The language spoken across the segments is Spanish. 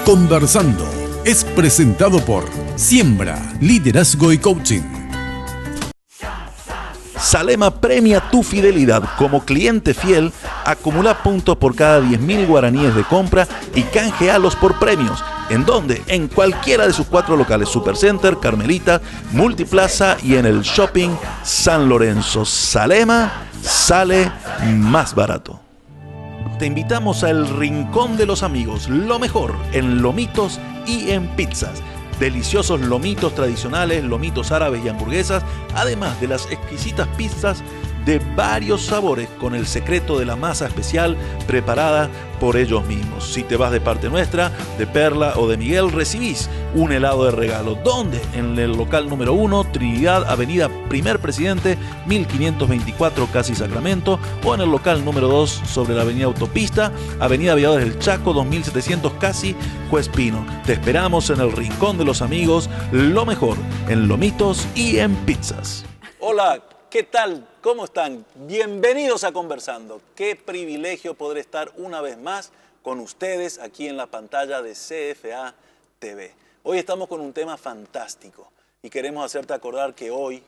Conversando es presentado por Siembra, Liderazgo y Coaching. Salema premia tu fidelidad. Como cliente fiel, acumula puntos por cada 10.000 guaraníes de compra y canjealos por premios. ¿En dónde? En cualquiera de sus 4 locales: Supercenter, Carmelita, Multiplaza y en el Shopping San Lorenzo. Salema sale más barato. Te invitamos a El Rincón de los Amigos, lo mejor en lomitos y en pizzas. Deliciosos lomitos tradicionales, lomitos árabes y hamburguesas, además de las exquisitas pizzas de varios sabores con el secreto de la masa especial preparada por ellos mismos. Si te vas de parte nuestra, de Perla o de Miguel, recibís un helado de regalo. ¿Dónde? En el local número 1, Trinidad, Avenida Primer Presidente, 1524, casi Sacramento, o en el local número 2, sobre la Avenida Autopista, Avenida Aviadores del Chaco, 2700, casi Juez Pino. Te esperamos en El Rincón de los Amigos, lo mejor en lomitos y en pizzas. Hola, ¿qué tal? ¿Cómo están? Bienvenidos a Conversando. Qué privilegio poder estar una vez más con ustedes aquí en la pantalla de CFA TV. Hoy estamos con un tema fantástico y queremos hacerte acordar que hoy,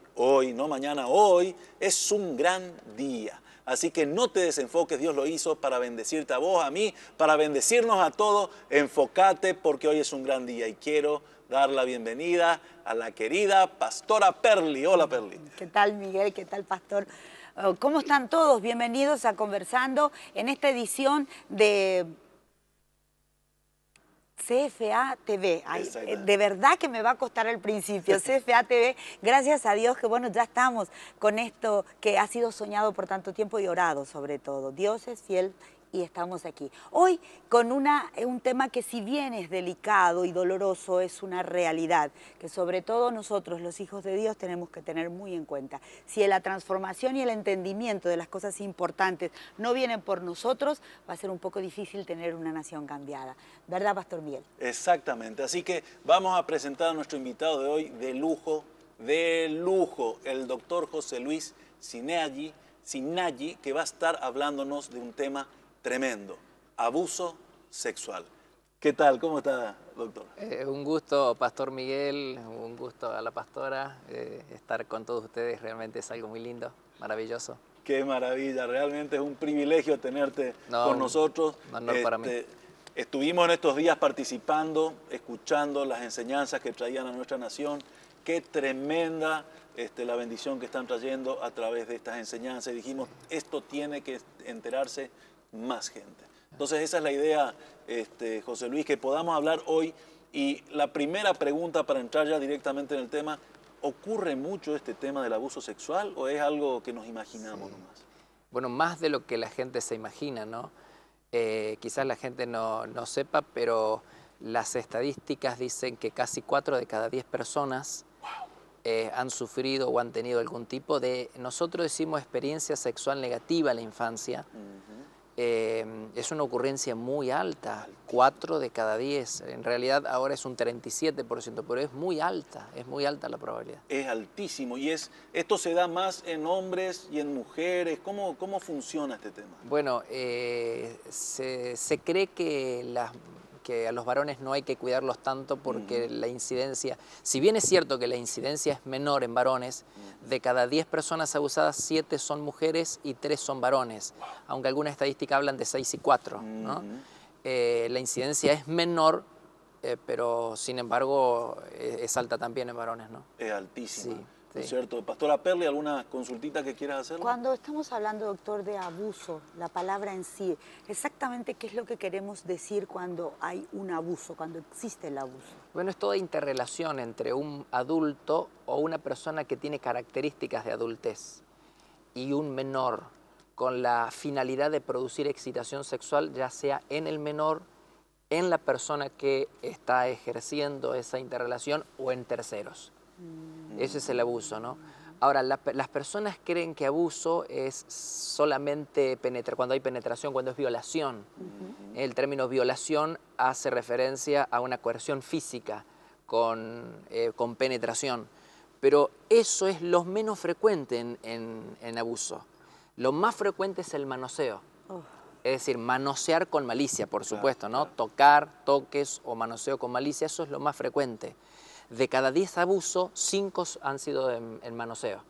no mañana, hoy es un gran día. Así que no te desenfoques, Dios lo hizo para bendecirte a vos, a mí, para bendecirnos a todos. Enfócate porque hoy es un gran día y quiero dar la bienvenida a la querida Pastora Perli. Hola, Perli. ¿Qué tal, Miguel? ¿Qué tal, Pastor? ¿Cómo están todos? Bienvenidos a Conversando en esta edición de CFA TV. Ay, de verdad que me va a costar al principio. CFA TV, gracias a Dios que bueno, ya estamos con esto que ha sido soñado por tanto tiempo y orado sobre todo. Dios es fiel y estamos aquí. Hoy con un tema que si bien es delicado y doloroso, es una realidad que sobre todo nosotros, los hijos de Dios, tenemos que tener muy en cuenta. Si la transformación y el entendimiento de las cosas importantes no vienen por nosotros, va a ser un poco difícil tener una nación cambiada. ¿Verdad, Pastor Miguel? Exactamente. Así que vamos a presentar a nuestro invitado de hoy de lujo, el doctor José Luis Sinaggi, que va a estar hablándonos de un tema tremendo: abuso sexual. ¿Qué tal? ¿Cómo está, doctor? Un gusto, Pastor Miguel, un gusto a la pastora. Estar con todos ustedes realmente es algo muy lindo, maravilloso. Qué maravilla, realmente es un privilegio tenerte con nosotros. Un honor para mí. Estuvimos en estos días participando, escuchando las enseñanzas que traían a nuestra nación. Qué tremenda la bendición que están trayendo a través de estas enseñanzas. Y dijimos, esto tiene que enterarse más gente. Entonces esa es la idea, José Luis, que podamos hablar hoy. Y la primera pregunta para entrar ya directamente en el tema: ¿ocurre mucho este tema del abuso sexual o es algo que nos imaginamos nomás? Bueno, más de lo que la gente se imagina, ¿no? Quizás la gente no sepa, pero las estadísticas dicen que casi 4 de cada 10 personas han sufrido o han tenido algún tipo de, nosotros decimos, experiencia sexual negativa en la infancia. Es una ocurrencia muy alta, 4 de cada 10. En realidad ahora es un 37%, pero es muy alta la probabilidad. Es altísimo. ¿Y esto se da más en hombres y en mujeres? ¿Cómo funciona este tema? Bueno, se cree que a los varones no hay que cuidarlos tanto porque la incidencia, si bien es cierto que la incidencia es menor en varones, de cada 10 personas abusadas, 7 son mujeres y 3 son varones, aunque algunas estadísticas hablan de 6 y 4, ¿no? La incidencia es menor, pero sin embargo es alta también en varones, ¿no? Es altísima. Sí. ¿No es cierto? Pastora Perli, ¿alguna consultita que quieras hacer? Cuando estamos hablando, doctor, de abuso, la palabra en sí, exactamente qué es lo que queremos decir cuando hay un abuso, cuando existe el abuso. Bueno, es toda interrelación entre un adulto o una persona que tiene características de adultez y un menor con la finalidad de producir excitación sexual, ya sea en el menor, en la persona que está ejerciendo esa interrelación o en terceros. Ese es el abuso, ¿no? Ahora, las personas creen que abuso es solamente cuando hay penetración, cuando es violación. El término violación hace referencia a una coerción física con penetración. Pero eso es lo menos frecuente en abuso. Lo más frecuente es el manoseo. Es decir, manosear con malicia, por supuesto, ¿no? Tocar, toques o manoseo con malicia, eso es lo más frecuente. De cada 10 abusos, 5 han sido en manoseo.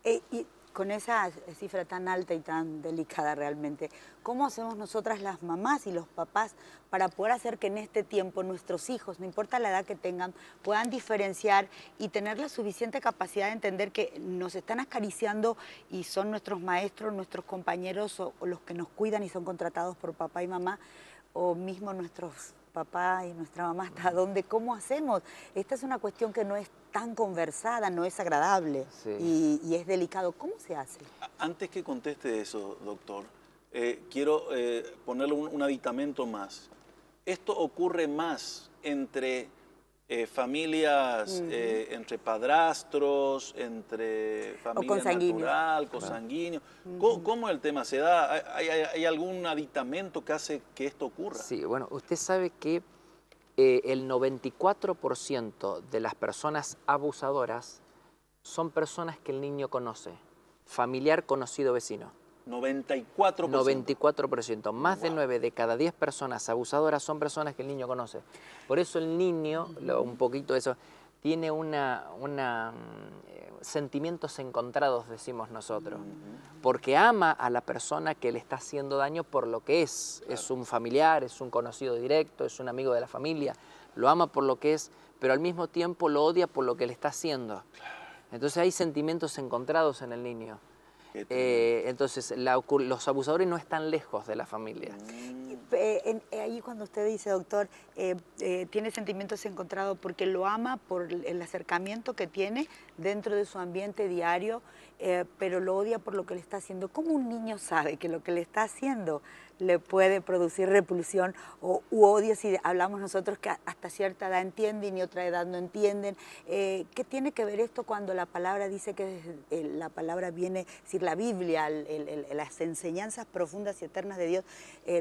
Y con esa cifra tan alta y tan delicada realmente, ¿cómo hacemos nosotras las mamás y los papás para poder hacer que en este tiempo nuestros hijos, no importa la edad que tengan, puedan diferenciar y tener la suficiente capacidad de entender que nos están acariciando y son nuestros maestros, nuestros compañeros o los que nos cuidan y son contratados por papá y mamá, o mismo nuestros papá y nuestra mamá, hasta dónde, cómo hacemos? Esta es una cuestión que no es tan conversada, no es agradable, sí, y es delicado. ¿Cómo se hace? Antes que conteste eso, doctor, quiero ponerle un aditamento más. Esto ocurre más entre familias, entre padrastros, entre familia natural, consanguíneos. ¿Cómo el tema se da? ¿Hay algún aditamento que hace que esto ocurra? Sí, bueno, usted sabe que el 94% de las personas abusadoras son personas que el niño conoce, familiar, conocido, vecino. 94%. 94%. Más de 9 de cada 10 personas abusadoras son personas que el niño conoce. Por eso el niño, un poquito de eso, tiene sentimientos encontrados, decimos nosotros. Porque ama a la persona que le está haciendo daño por lo que es. Claro. Es un familiar, es un conocido directo, es un amigo de la familia. Lo ama por lo que es, pero al mismo tiempo lo odia por lo que le está haciendo. Entonces hay sentimientos encontrados en el niño. Entonces los abusadores no están lejos de la familia. Ahí cuando usted dice, doctor, tiene sentimientos encontrados porque lo ama por el acercamiento que tiene dentro de su ambiente diario, pero lo odia por lo que le está haciendo. ¿Cómo un niño sabe que lo que le está haciendo le puede producir repulsión u odio, si hablamos nosotros que hasta cierta edad entienden y otra edad no entienden? ¿Qué tiene que ver esto cuando la palabra dice que la palabra viene, es decir, la Biblia, las enseñanzas profundas y eternas de Dios,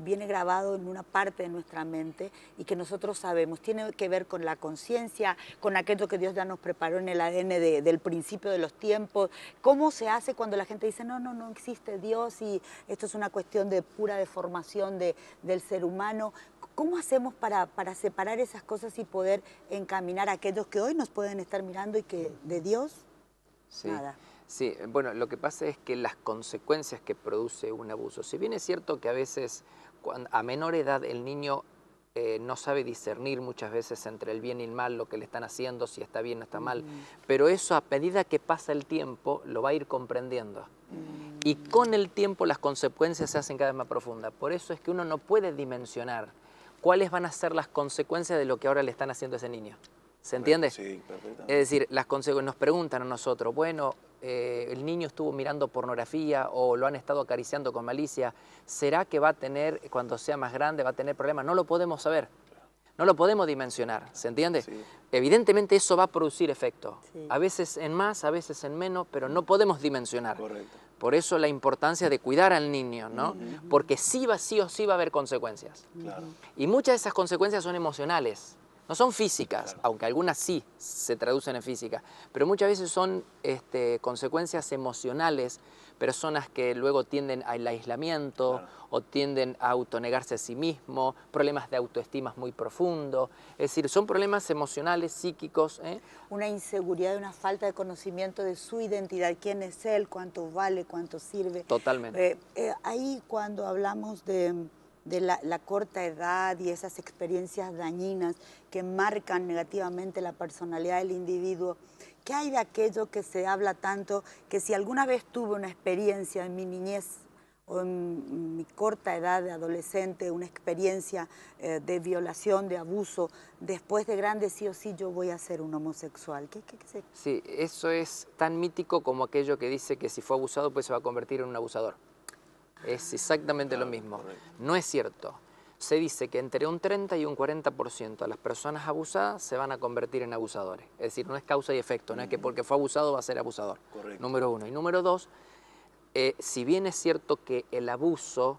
viene grabado en una parte de nuestra mente y que nosotros sabemos? Tiene que ver con la conciencia, con aquello que Dios ya nos preparó en el ADN del principio de los tiempos. ¿Cómo se hace cuando la gente dice, no existe Dios y esto es una cuestión de pura deformación del ser humano? ¿Cómo hacemos para separar esas cosas y poder encaminar a aquellos que hoy nos pueden estar mirando y que de Dios, nada? Sí, bueno, lo que pasa es que las consecuencias que produce un abuso, si bien es cierto que a veces a menor edad el niño no sabe discernir muchas veces entre el bien y el mal, lo que le están haciendo, si está bien o está mal, pero eso a medida que pasa el tiempo lo va a ir comprendiendo. Y con el tiempo las consecuencias se hacen cada vez más profundas. Por eso es que uno no puede dimensionar cuáles van a ser las consecuencias de lo que ahora le están haciendo a ese niño. ¿Se entiende? Sí, perfectamente. Es decir, nos preguntan a nosotros, bueno, el niño estuvo mirando pornografía o lo han estado acariciando con malicia, ¿será que va a tener, cuando sea más grande, va a tener problemas? No lo podemos saber, no lo podemos dimensionar, ¿se entiende? Sí. Evidentemente eso va a producir efecto, sí, a veces en más, a veces en menos, pero no podemos dimensionar. Correcto. Por eso la importancia de cuidar al niño, ¿no? Porque sí o sí va a haber consecuencias. Claro. Y muchas de esas consecuencias son emocionales. No son físicas, claro, aunque algunas sí se traducen en física, pero muchas veces son consecuencias emocionales, personas que luego tienden al aislamiento, claro, o tienden a autonegarse a sí mismo, problemas de autoestima muy profundos, es decir, son problemas emocionales, psíquicos. Una inseguridad, una falta de conocimiento de su identidad, quién es él, cuánto vale, cuánto sirve. Totalmente. Ahí cuando hablamos de la corta edad y esas experiencias dañinas que marcan negativamente la personalidad del individuo, ¿qué hay de aquello que se habla tanto, que si alguna vez tuve una experiencia en mi niñez o en mi corta edad de adolescente, una experiencia de violación, de abuso, después de grande sí o sí yo voy a ser un homosexual? ¿Qué sé? Sí, eso es tan mítico como aquello que dice que si fue abusado pues se va a convertir en un abusador. Es exactamente lo mismo. No es cierto. Se dice que entre un 30 y un 40% de las personas abusadas se van a convertir en abusadores. Es decir, no es causa y efecto, no es que porque fue abusado va a ser abusador. Correcto. Número uno. Y número dos, si bien es cierto que el abuso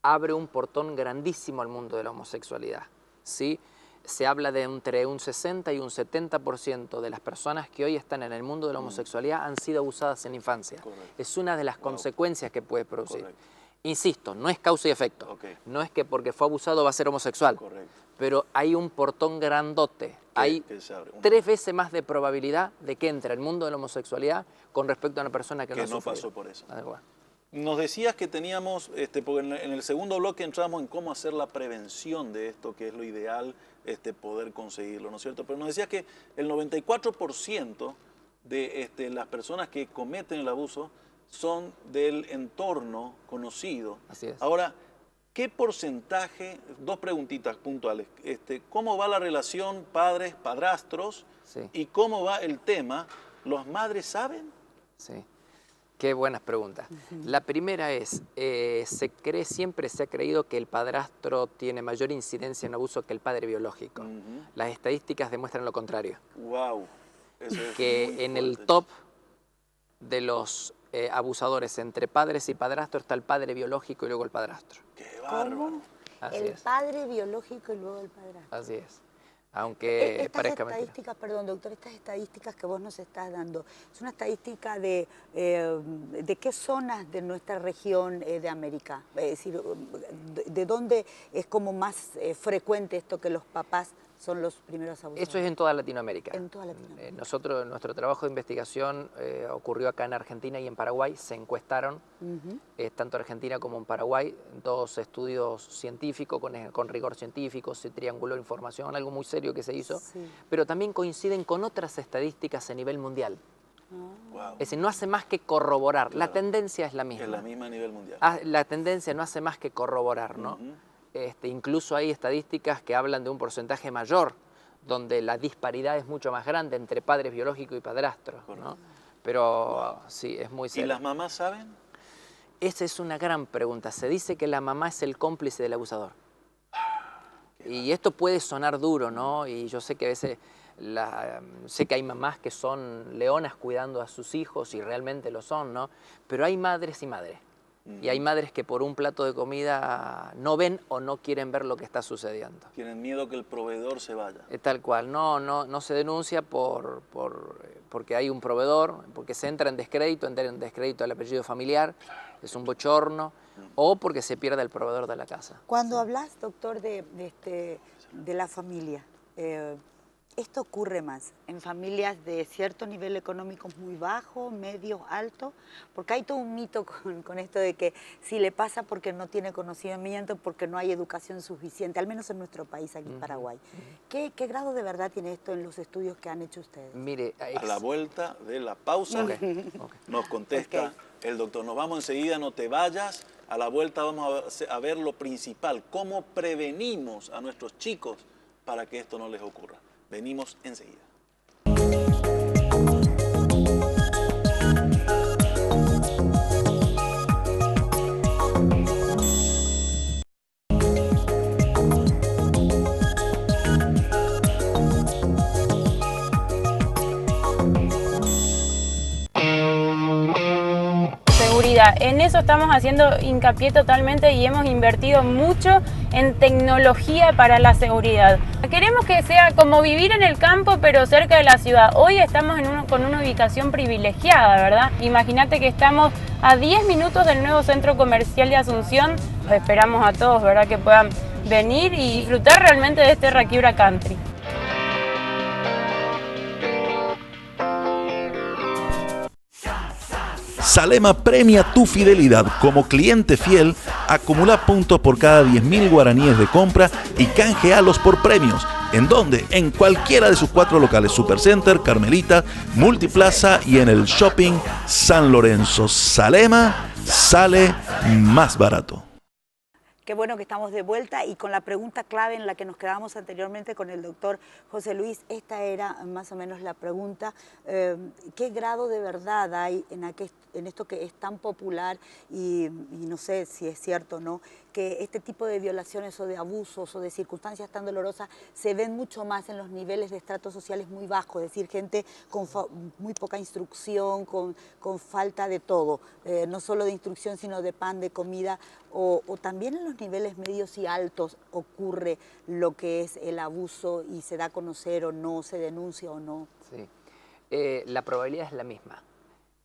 abre un portón grandísimo al mundo de la homosexualidad, ¿sí? Se habla de entre un 60 y un 70% de las personas que hoy están en el mundo de la homosexualidad han sido abusadas en infancia. Correcto. Es una de las consecuencias que puede producir. Correcto. Insisto, no es causa y efecto. Okay. No es que porque fue abusado va a ser homosexual. Correcto. Pero hay un portón grandote. Hay 3 veces más de probabilidad de que entre al mundo de la homosexualidad con respecto a una persona que no pasó por eso. Bueno. Nos decías que teníamos, porque en el segundo bloque entramos en cómo hacer la prevención de esto, que es lo ideal poder conseguirlo, ¿no es cierto? Pero nos decías que el 94% de las personas que cometen el abuso son del entorno conocido. Así es. Ahora, ¿qué porcentaje, 2 preguntitas puntuales, cómo va la relación padres-padrastros Sí. y cómo va el tema, ¿las madres saben? Sí. Qué buenas preguntas. La primera es, siempre se ha creído que el padrastro tiene mayor incidencia en abuso que el padre biológico. Las estadísticas demuestran lo contrario. Wow. Eso es Que muy en el fuerte. top de los abusadores entre padres y padrastros está el padre biológico y luego el padrastro. ¡Qué bárbaro! ¿Cómo? Así El es. padre biológico y luego el padrastro. Así es. Aunque Estas parezca mentira. estadísticas, perdón, doctor, estas estadísticas que vos nos estás dando, ¿es una estadística de qué zonas de nuestra región de América? Es decir, ¿de dónde es como más frecuente esto que los papás son los primeros abusadores? Esto es en toda Latinoamérica. En toda Latinoamérica. Nuestro trabajo de investigación ocurrió acá en Argentina y en Paraguay. Se encuestaron, tanto en Argentina como en Paraguay, 2 estudios científicos con rigor científico, se trianguló información, algo muy serio que se hizo, Sí. pero también coinciden con otras estadísticas a nivel mundial. Wow. Es decir, no hace más que corroborar, Claro. la tendencia es la misma. Es la misma a nivel mundial. La tendencia no hace más que corroborar, ¿no? Incluso hay estadísticas que hablan de un porcentaje mayor, donde la disparidad es mucho más grande entre padres biológicos y padrastros, ¿no? Pero sí, es muy ¿Y serio. las mamás saben? Esa es una gran pregunta. Se dice que la mamá es el cómplice del abusador. Y esto puede sonar duro, ¿no? Y yo sé que a veces sé que hay mamás que son leonas cuidando a sus hijos y realmente lo son, ¿no? Pero hay madres y madres. Y hay madres que por un plato de comida no ven o no quieren ver lo que está sucediendo. Tienen miedo que el proveedor se vaya. Tal cual, no se denuncia porque hay un proveedor, porque se entra en descrédito el apellido familiar, es un bochorno, o porque se pierde el proveedor de la casa. Cuando hablas, doctor, de la familia, ¿esto ocurre más en familias de cierto nivel económico muy bajo, medio, alto? Porque hay todo un mito con esto de que si le pasa porque no tiene conocimiento, porque no hay educación suficiente, al menos en nuestro país, aquí en Paraguay. ¿Qué grado de verdad tiene esto en los estudios que han hecho ustedes? Mire, A la vuelta de la pausa nos contesta el doctor. Nos vamos enseguida, no te vayas. A la vuelta vamos a ver lo principal, cómo prevenimos a nuestros chicos para que esto no les ocurra. Venimos enseguida. Seguridad. En eso estamos haciendo hincapié totalmente y hemos invertido mucho en tecnología para la seguridad. Queremos que sea como vivir en el campo pero cerca de la ciudad. Hoy estamos con una ubicación privilegiada, ¿verdad? Imagínate que estamos a 10 minutos del nuevo centro comercial de Asunción. Los esperamos a todos, ¿verdad? Que puedan venir y disfrutar realmente de este Raquibra Country. Salema premia tu fidelidad. Como cliente fiel, acumula puntos por cada 10.000 guaraníes de compra y canjealos por premios. ¿En dónde? En cualquiera de sus 4 locales: Supercenter, Carmelita, Multiplaza y en el Shopping San Lorenzo. Salema sale más barato. Qué bueno que estamos de vuelta y con la pregunta clave en la que nos quedamos anteriormente con el doctor José Luis. Esta era más o menos la pregunta. ¿Qué grado de verdad hay en esto que es tan popular y no sé si es cierto o no, que este tipo de violaciones o de abusos o de circunstancias tan dolorosas se ven mucho más en los niveles de estratos sociales muy bajos, es decir, gente con muy poca instrucción, con falta de todo, no solo de instrucción sino de pan, de comida, o también en los niveles medios y altos ocurre lo que es el abuso y se da a conocer o no, se denuncia o no? Sí. La probabilidad es la misma.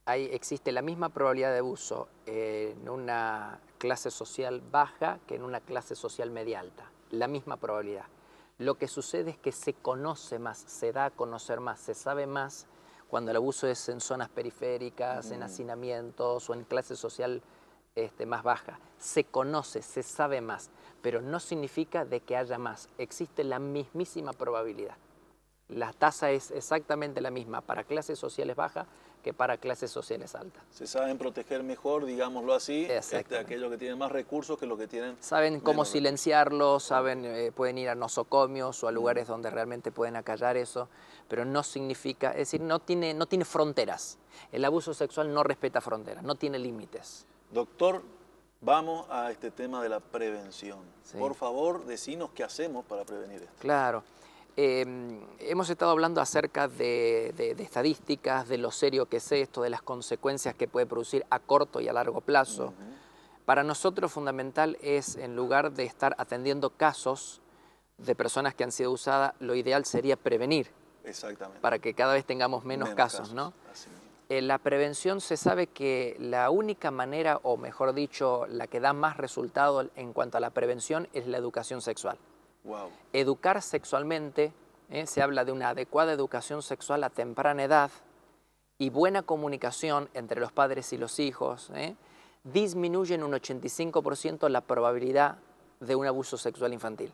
Existe la misma probabilidad de abuso en una clase social baja que en una clase social media alta. La misma probabilidad. Lo que sucede es que se conoce más, se da a conocer más, se sabe más cuando el abuso es en zonas periféricas, en hacinamientos o en clase social más baja. Se conoce, se sabe más, pero no significa de que haya más. Existe la mismísima probabilidad. La tasa es exactamente la misma para clases sociales bajas que para clases sociales altas. Se saben proteger mejor, digámoslo así, aquellos que tienen más recursos que los que tienen saben cómo menos silenciarlo, saben, pueden ir a nosocomios o a lugares donde realmente pueden acallar eso, pero no significa, es decir, no tiene fronteras. El abuso sexual no respeta fronteras, no tiene límites. Doctor, vamos a este tema de la prevención. Sí. Por favor, decinos qué hacemos para prevenir esto. Claro. Hemos estado hablando acerca de estadísticas, de lo serio que es esto, de las consecuencias que puede producir a corto y a largo plazo. Para nosotros fundamental es, en lugar de estar atendiendo casos de personas que han sido usadas, lo ideal sería prevenir. Exactamente. Para que cada vez tengamos menos casos, ¿no? La prevención se sabe que la única manera, o mejor dicho, la que da más resultado en cuanto a la prevención es la educación sexual. Wow. Educar sexualmente, se habla de una adecuada educación sexual a temprana edad y buena comunicación entre los padres y los hijos, disminuye en un 85% la probabilidad de un abuso sexual infantil.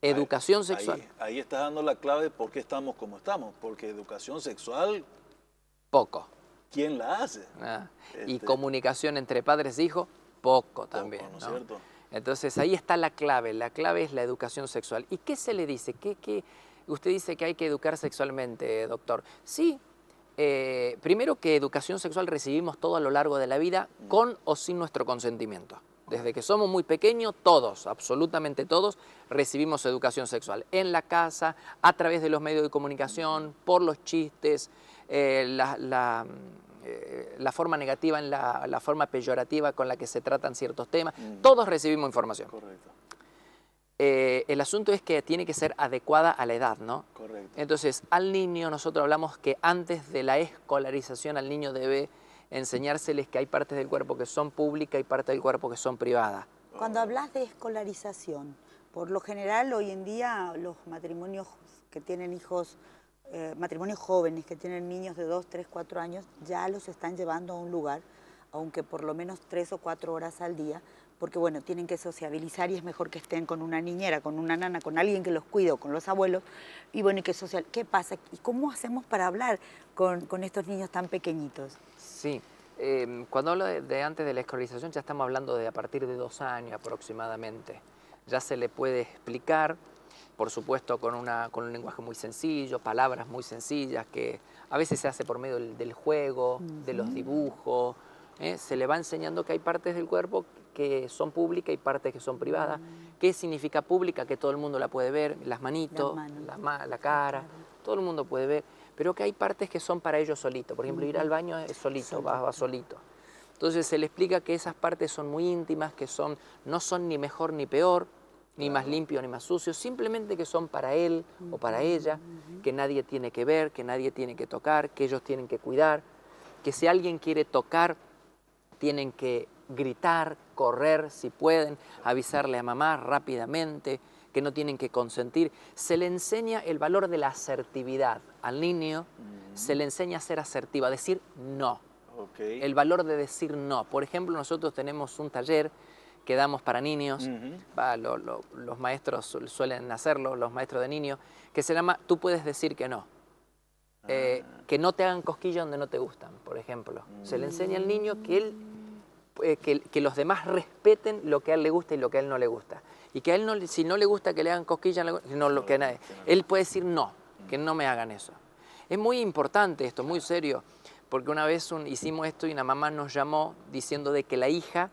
Educación sexual. Ahí estás dando la clave de por qué estamos como estamos, porque educación sexual... Poco. ¿Quién la hace? Y comunicación entre padres e hijos, poco también. ¿no es cierto? Entonces ahí está la clave es la educación sexual. ¿Y qué se le dice? Usted dice que hay que educar sexualmente, doctor. Sí, primero que educación sexual recibimos todo a lo largo de la vida, con o sin nuestro consentimiento. Desde que somos muy pequeños, todos, absolutamente todos, recibimos educación sexual. En la casa, a través de los medios de comunicación, por los chistes, la forma negativa, la forma peyorativa con la que se tratan ciertos temas. Todos recibimos información. Correcto. El asunto es que tiene que ser adecuada a la edad, ¿no? Correcto. Entonces, al niño nosotros hablamos que antes de la escolarización al niño debe enseñárseles que hay partes del cuerpo que son públicas y partes del cuerpo que son privadas. Cuando hablas de escolarización, por lo general hoy en día los matrimonios que tienen hijos, matrimonios jóvenes que tienen niños de 2, 3, 4 años, ya los están llevando a un lugar, aunque por lo menos 3 o 4 horas al día, porque bueno, tienen que sociabilizar y es mejor que estén con una niñera, con una nana, con alguien que los cuide o con los abuelos, y bueno, ¿qué pasa? ¿Y cómo hacemos para hablar con estos niños tan pequeñitos? Sí, cuando hablo de antes de la escolarización ya estamos hablando de a partir de 2 años aproximadamente. Ya se le puede explicar, por supuesto con un lenguaje muy sencillo, palabras muy sencillas, que a veces se hace por medio del juego, de los dibujos. Se le va enseñando que hay partes del cuerpo que son públicas y partes que son privadas. ¿Qué significa pública? Que todo el mundo la puede ver, las manitos, la cara, todo el mundo puede ver, pero que hay partes que son para ellos solitos. Por ejemplo, ir al baño es solito, va solito. Entonces se le explica que esas partes son muy íntimas, que no son ni mejor ni peor, ni más limpio ni más sucio, simplemente que son para él o para ella, que nadie tiene que ver, que nadie tiene que tocar, que ellos tienen que cuidar, que si alguien quiere tocar, tienen que gritar, correr si pueden, avisarle a mamá rápidamente, que no tienen que consentir. Se le enseña el valor de la asertividad al niño, se le enseña a ser asertiva, a decir no. Okay. El valor de decir no. Por ejemplo, nosotros tenemos un taller que damos para niños, los maestros suelen hacerlo, los maestros de niños, que se llama Tú puedes decir que no. Que no te hagan cosquillas donde no te gustan, por ejemplo. Se le enseña al niño que los demás respeten lo que a él le gusta y lo que a él no le gusta. Y que a él, si no le gusta que le hagan cosquillas, él puede decir no, que no me hagan eso. Es muy importante esto, muy serio, porque una vez hicimos esto y una mamá nos llamó diciendo de que la hija,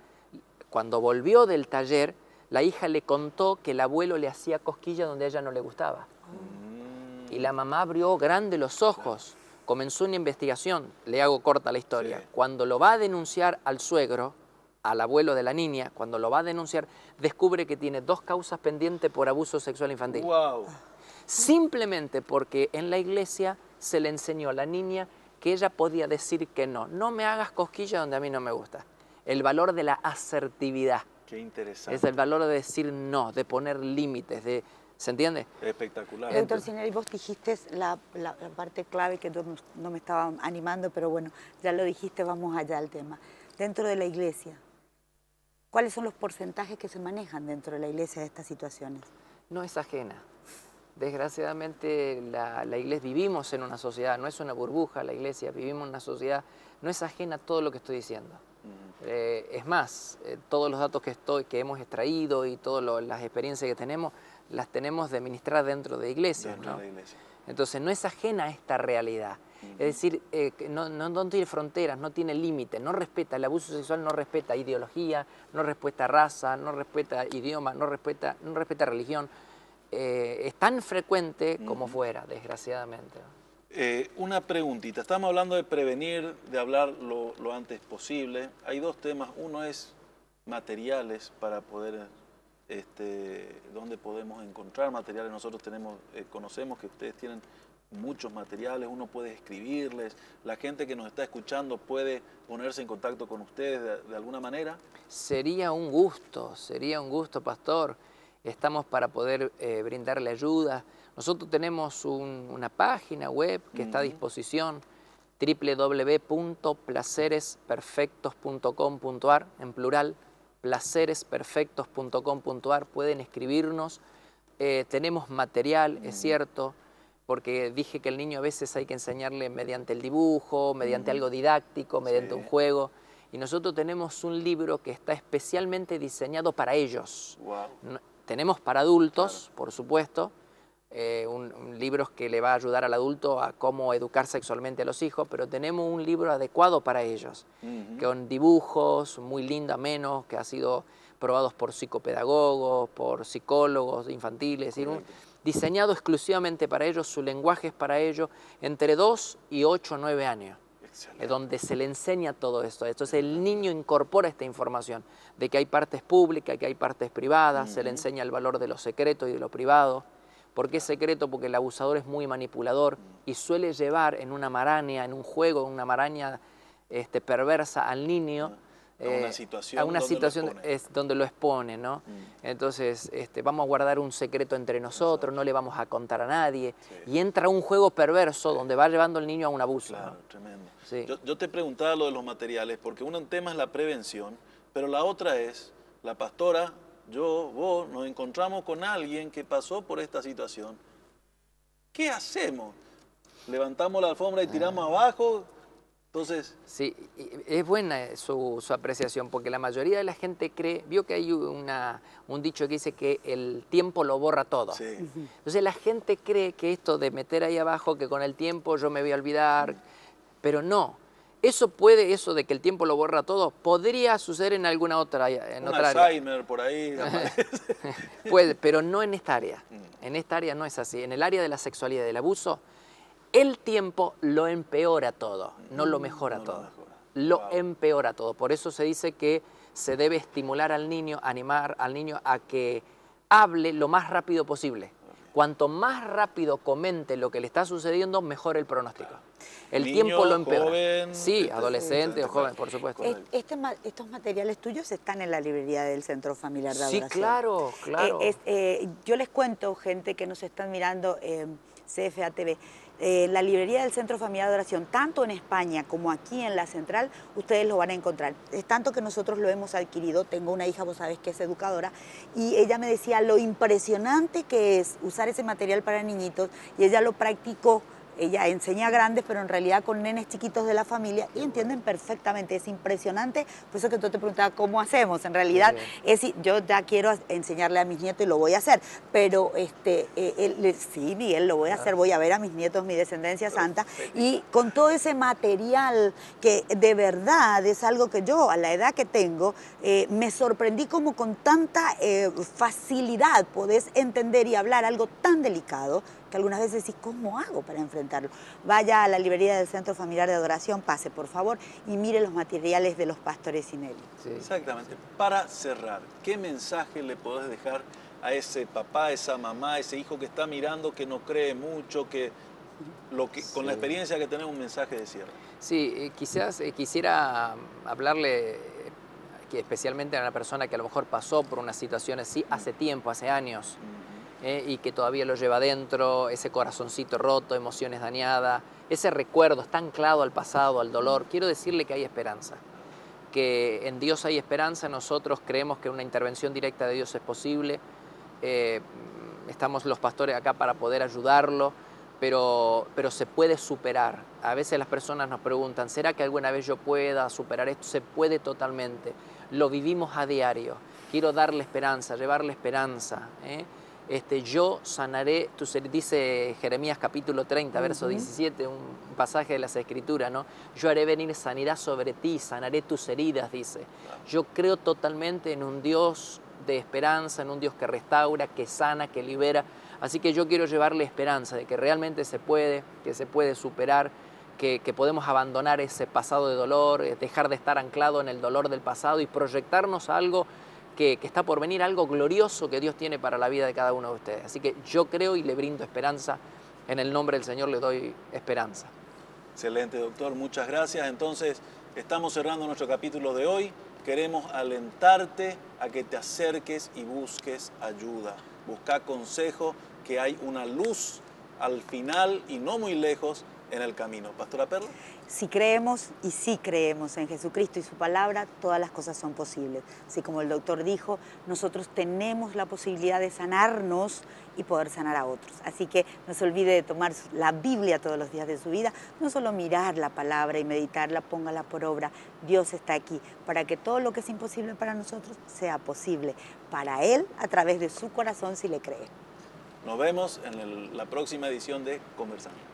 cuando volvió del taller, la hija le contó que el abuelo le hacía cosquillas donde a ella no le gustaba. Y la mamá abrió grande los ojos, comenzó una investigación, le hago corta la historia. Sí. Cuando lo va a denunciar al suegro, al abuelo de la niña, cuando lo va a denunciar, descubre que tiene 2 causas pendientes por abuso sexual infantil. ¡Wow! Simplemente porque en la iglesia se le enseñó a la niña que ella podía decir que no. No me hagas cosquillas donde a mí no me gusta. el valor de la asertividad. Qué interesante. Es el valor de decir no, de poner límites, ¿se entiende? Espectacular. Doctor Cineri, vos dijiste la parte clave que no me estaba animando, pero bueno, ya lo dijiste, vamos allá al tema. Dentro de la iglesia, ¿cuáles son los porcentajes que se manejan dentro de la iglesia de estas situaciones? No es ajena. Desgraciadamente la iglesia, vivimos en una sociedad, no es una burbuja la iglesia, vivimos en una sociedad, no es ajena a todo lo que estoy diciendo. Es más, todos los datos que hemos extraído y todas las experiencias que tenemos, las tenemos de ministrar dentro de iglesias, ¿no? Entonces no es ajena a esta realidad. Es decir, no tiene fronteras, no tiene límites, no respeta, el abuso sexual no respeta ideología, no respeta raza, no respeta idioma, no respeta religión. Es tan frecuente como fuera, desgraciadamente. Una preguntita. Estamos hablando de prevenir, de hablar lo antes posible. Hay dos temas. Uno es materiales para poder, dónde podemos encontrar materiales. Nosotros conocemos que ustedes tienen muchos materiales, uno puede escribirles. La gente que nos está escuchando puede ponerse en contacto con ustedes de alguna manera. Sería un gusto, pastor. Estamos para poder brindarle ayuda. Nosotros tenemos una página web que está a disposición, www.placeresperfectos.com.ar, en plural, placeresperfectos.com.ar. Pueden escribirnos. Tenemos material, es cierto, porque dije que el niño a veces hay que enseñarle mediante el dibujo, mediante algo didáctico, mediante un juego. Y nosotros tenemos un libro que está especialmente diseñado para ellos. Wow. Tenemos para adultos, por supuesto, libros que le va a ayudar al adulto a cómo educar sexualmente a los hijos, pero tenemos un libro adecuado para ellos, con dibujos muy lindo, ameno, que ha sido probados por psicopedagogos, por psicólogos infantiles, diseñado exclusivamente para ellos, su lenguaje es para ellos, entre 2 y 8 o 9 años. Es donde se le enseña todo esto. Entonces el niño incorpora esta información de que hay partes públicas, que hay partes privadas, se le enseña el valor de lo secreto y de lo privado. ¿Por qué secreto? Porque el abusador es muy manipulador y suele llevar en una maraña, en un juego, en una maraña perversa al niño a una situación donde lo expone, ¿no? Entonces vamos a guardar un secreto entre nosotros, no le vamos a contar a nadie. Y entra un juego perverso donde va llevando el niño a un abuso. Claro, ¿no? Tremendo. Sí. Yo te preguntaba lo de los materiales, porque un tema es la prevención, pero la otra es, la pastora, vos, nos encontramos con alguien que pasó por esta situación. ¿Qué hacemos? ¿Levantamos la alfombra y tiramos abajo? Entonces... Sí, es buena su apreciación, porque la mayoría de la gente vio que hay un dicho que dice que el tiempo lo borra todo. Sí. Entonces la gente cree que esto de meter ahí abajo, que con el tiempo yo me voy a olvidar, pero no. Eso de que el tiempo lo borra todo, podría suceder en alguna otra área. Alzheimer por ahí. Puede, pero no en esta área. En esta área no es así. En el área de la sexualidad y del abuso, el tiempo lo empeora todo, no lo mejora todo. Lo empeora todo. Por eso se dice que se debe estimular al niño, animar al niño a que hable lo más rápido posible. Cuanto más rápido comente lo que le está sucediendo, mejor el pronóstico. El tiempo lo empeora. Joven, sí, adolescente o joven, por supuesto. Estos materiales tuyos están en la librería del Centro Familiar de Adoración. Sí, claro, claro. Yo les cuento, gente que nos están mirando, CFA TV, la librería del Centro Familiar de Adoración, tanto en España como aquí en la central, ustedes lo van a encontrar. Es tanto que nosotros lo hemos adquirido. Tengo una hija, vos sabés que es educadora, y ella me decía lo impresionante que es usar ese material para niñitos, y ella lo practicó. Ella enseña a grandes, pero en realidad con nenes chiquitos de la familia, y entienden perfectamente, es impresionante. Por eso que tú te preguntabas cómo hacemos. En realidad, yo ya quiero enseñarle a mis nietos y lo voy a hacer, pero sí, Miguel, lo voy a hacer, voy a ver a mis nietos, mi descendencia santa, y con todo ese material que de verdad es algo que yo, a la edad que tengo, me sorprendí como con tanta facilidad podés entender y hablar algo tan delicado, que algunas veces decís, ¿cómo hago para enfrentarlo? Vaya a la librería del Centro Familiar de Adoración, pase por favor y mire los materiales de los pastores Cineri. Sí. Exactamente. Para cerrar, ¿qué mensaje le podés dejar a ese papá, esa mamá, ese hijo que está mirando, que no cree mucho, con la experiencia que tenemos, un mensaje de cierre? Sí, quizás quisiera hablarle que especialmente a una persona que a lo mejor pasó por una situación así hace tiempo, hace años, y que todavía lo lleva dentro, ese corazoncito roto, emociones dañadas, ese recuerdo está anclado al pasado, al dolor, quiero decirle que hay esperanza, que en Dios hay esperanza. Nosotros creemos que una intervención directa de Dios es posible, estamos los pastores acá para poder ayudarlo, pero se puede superar. A veces las personas nos preguntan, ¿será que alguna vez yo pueda superar esto? Se puede totalmente, lo vivimos a diario. Quiero darle esperanza, llevarle esperanza, yo sanaré tus heridas, dice Jeremías capítulo 30, verso 17, un pasaje de las Escrituras, ¿no? Yo haré venir sanidad sobre ti, sanaré tus heridas, dice. Yo creo totalmente en un Dios de esperanza, en un Dios que restaura, que sana, que libera. Así que yo quiero llevarle esperanza de que realmente se puede, que se puede superar, que podemos abandonar ese pasado de dolor, dejar de estar anclado en el dolor del pasado y proyectarnos a algo que está por venir, algo glorioso que Dios tiene para la vida de cada uno de ustedes. Así que yo creo y le brindo esperanza. En el nombre del Señor le doy esperanza. Excelente, doctor. Muchas gracias. Entonces, estamos cerrando nuestro capítulo de hoy. Queremos alentarte a que te acerques y busques ayuda. Busca consejo, que hay una luz al final y no muy lejos en el camino. Pastora Perla. Si creemos y sí creemos en Jesucristo y su palabra, todas las cosas son posibles. Así como el doctor dijo, nosotros tenemos la posibilidad de sanarnos y poder sanar a otros. Así que no se olvide de tomar la Biblia todos los días de su vida, no solo mirar la palabra y meditarla, póngala por obra. Dios está aquí para que todo lo que es imposible para nosotros sea posible para Él a través de su corazón si le cree. Nos vemos en la próxima edición de Conversando.